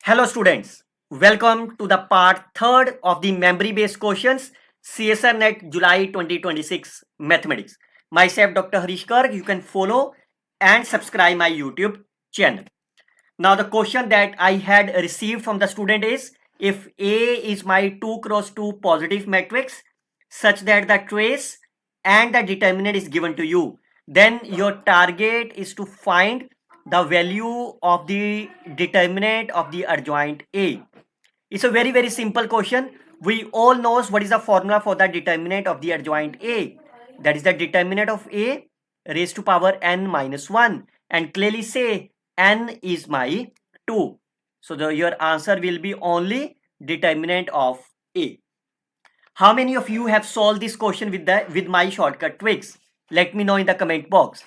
Hello students, welcome to the part 3rd of the memory based questions CSR Net July 2026 Mathematics. Myself Dr. Harish Garg, you can follow and subscribe my YouTube channel. Now the question that I had received from the student is, if A is my 2 cross 2 positive matrix such that the trace and the determinant is given to you, then your target is to find the value of the determinant of the adjoint A. It's a very simple question. We all knows what is the formula for the determinant of the adjoint A. That is the determinant of A raised to power n minus 1, and clearly say n is my 2. So your answer will be only determinant of A. How many of you have solved this question with my shortcut tricks? Let me know in the comment box.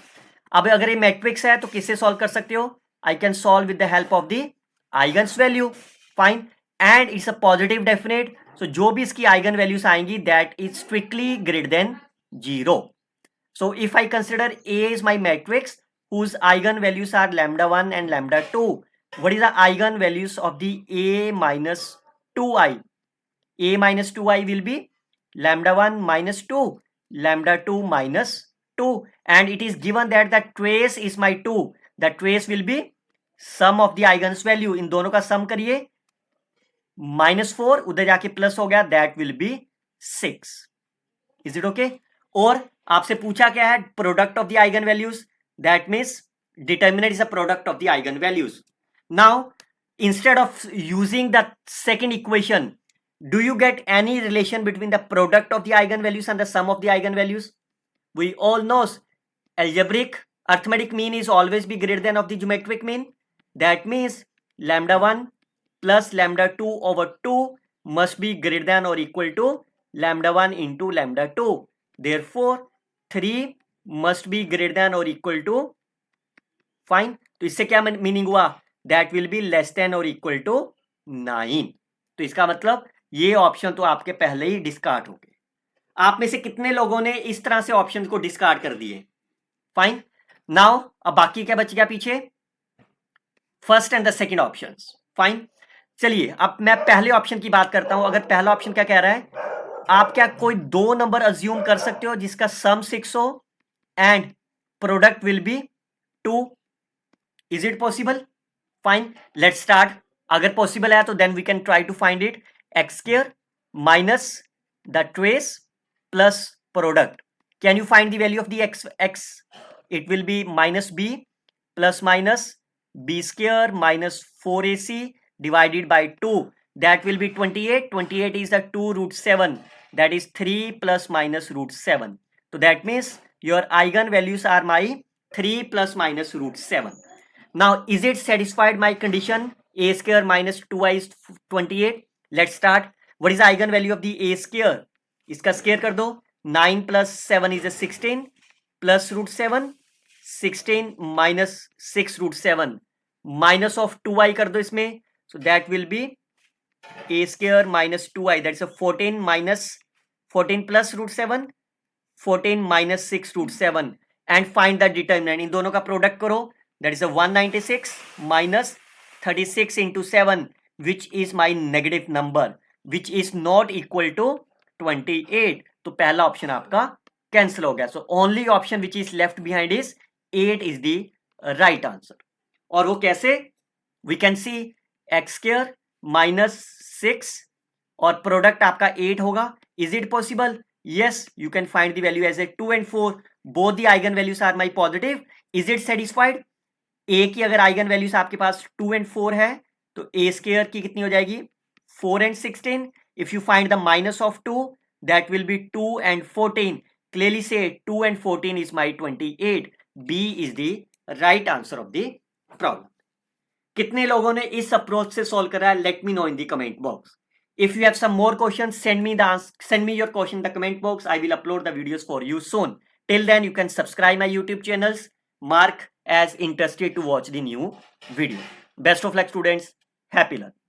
अब अगर ये matrix है तो किससे solve कर सकते हो? I can solve with the help of the Eigen's value. Fine. And it's a positive definite. So जो भी इसकी Eigen values आएंगी, that is strictly greater than 0. So if I consider A is my matrix whose Eigen values are lambda 1 and lambda 2, what is the Eigen values of the A minus 2i? A minus 2i will be lambda 1 minus 2, lambda 2 minus 2, and it is given that the trace is my 2. The trace will be sum of the Eigen's value. इन दोनों का सम करिए, -4 उधर जाके plus हो गया, that will be 6. Is it okay? और आपसे पूछा क्या है? Product of the eigen values. That means determinant is a product of the eigen values. Now instead of using the second equation, do you get any relation between the product of the eigenvalues and the sum of the eigenvalues? We all know algebraic arithmetic mean is always be greater than of the geometric mean. That means lambda 1 plus lambda 2 over 2 must be greater than or equal to lambda 1 into lambda 2. Therefore 3 must be greater than or equal to, fine, तो इससे क्या meaning हुआ? That will be less than or equal to 9. तो इसका मतलब ये option तो आपके पहले ही डिस्कार्ड हो गए. आप में से कितने लोगों ने इस तरह से ऑप्शन को डिस्कार्ड कर दिए? फाइन. नाउ अब बाकी क्या बच गया पीछे? First and the second options. Fine. चलिए अब मैं पहले ऑप्शन की बात करता हूं. अगर पहला ऑप्शन क्या कह रहा है, आप क्या कोई दो नंबर अज्यूम कर सकते हो जिसका सम 6 हो and product will be 2? Is it possible? Fine, let's start. अगर पॉसिबल है तो then we can try to find it. x square minus the trace plus product. Can you find the value of the x? It will be minus b plus minus b square minus 4ac divided by 2. That will be 28. 28 is the 2 root 7. That is 3 plus minus root 7. So that means your eigen values are my 3 plus minus root 7. Now is it satisfied my condition? A square minus 2i is 28. Let's start. What is the eigen value of the a square? इसका square कर दो. 9 plus 7 is a 16 plus root 7. 16 minus 6 root 7. Minus of 2i कर दो इसमें. So that will be a square minus 2i. That's a 14 minus 14 plus root 7. 14 minus 6 root 7. And find the determinant. इन दोनों का product करो. That is a 196 minus 36 into 7. Which is my negative number, which is not equal to 28. तो पहला option आपका cancel हो गया. So only option which is left behind is 8 is the right answer. और वो कैसे? We can see x square minus 6 और product आपका 8 होगा. Is it possible? yes, you can find the value as a 2 and 4. both the eigen values are my positive. is it satisfied? a की अगर eigen values आपके पास 2 and 4 है तो ए square की कितनी हो जाएगी? 4 and 16. If you find the minus of 2, that will be 2 and 14. Clearly से 2 and 14 is my 28. B is the right answer of the problem. कितने लोगों ने इस अप्रोच से सॉल्व करा है? Let me know in the comment box. If you have some more questions, send me your question in the comment box. I will upload the videos for you soon. Till then, you can subscribe my YouTube channels. Mark as interested to watch the new video. Best of luck, students. Happy learning.